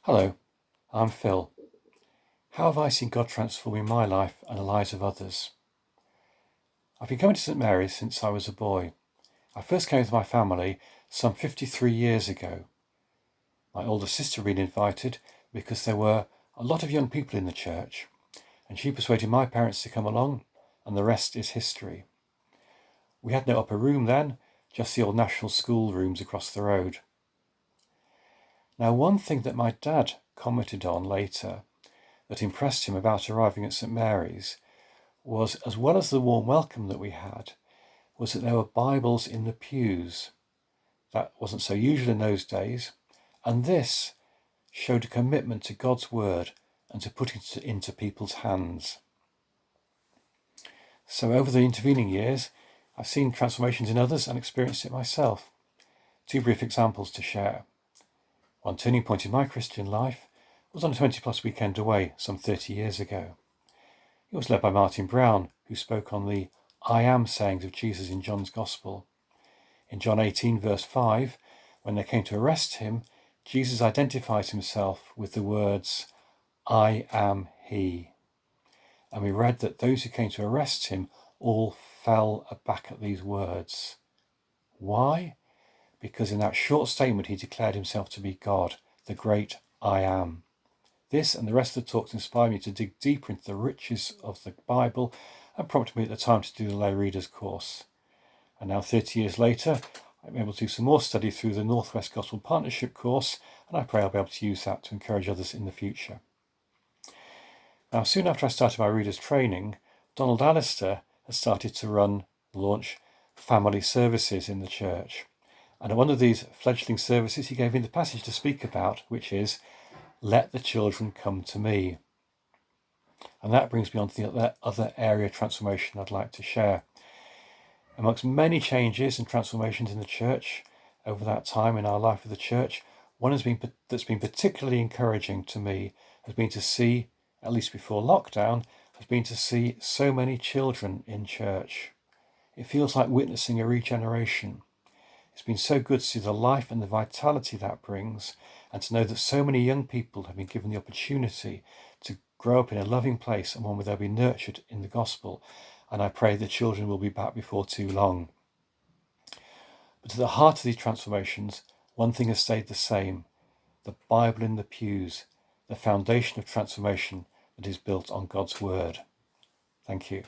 Hello, I'm Phil. How have I seen God transforming my life and the lives of others? I've been coming to St Mary's since I was a boy. I first came with my family some 53 years ago. My older sister had been invited because there were a lot of young people in the church, and she persuaded my parents to come along, and the rest is history. We had no upper room then, just the old National School rooms across the road. Now, one thing that my dad commented on later that impressed him about arriving at St Mary's was, as well as the warm welcome that we had, was that there were Bibles in the pews. That wasn't so usual in those days, and this showed a commitment to God's word and to put it into people's hands. So over the intervening years, I've seen transformations in others and experienced it myself. Two brief examples to share. One turning point in my Christian life was on a 20-plus weekend away some 30 years ago. It was led by Martin Brown, who spoke on the I am sayings of Jesus in John's Gospel. In John 18, verse 5, when they came to arrest him, Jesus identifies himself with the words, I am he. And we read that those who came to arrest him all fell aback at these words. Why? Because in that short statement he declared himself to be God, the great I am. This and the rest of the talks inspired me to dig deeper into the riches of the Bible and prompted me at the time to do the lay readers course. And now 30 years later, I'm able to do some more study through the Northwest Gospel Partnership course, and I pray I'll be able to use that to encourage others in the future. Now, soon after I started my readers training, Donald Allister has started to launch family services in the church. And at one of these fledgling services, he gave me the passage to speak about, which is, let the children come to me. And that brings me on to the other area of transformation I'd like to share. Amongst many changes and transformations in the church over that time in our life of the church, one that's been particularly encouraging to me has been to see, at least before lockdown, has been to see so many children in church. It feels like witnessing a regeneration. It's been so good to see the life and the vitality that brings, and to know that so many young people have been given the opportunity to grow up in a loving place and one where they'll be nurtured in the gospel. And I pray the children will be back before too long. But at the heart of these transformations, one thing has stayed the same: the Bible in the pews, the foundation of transformation that is built on God's word. Thank you.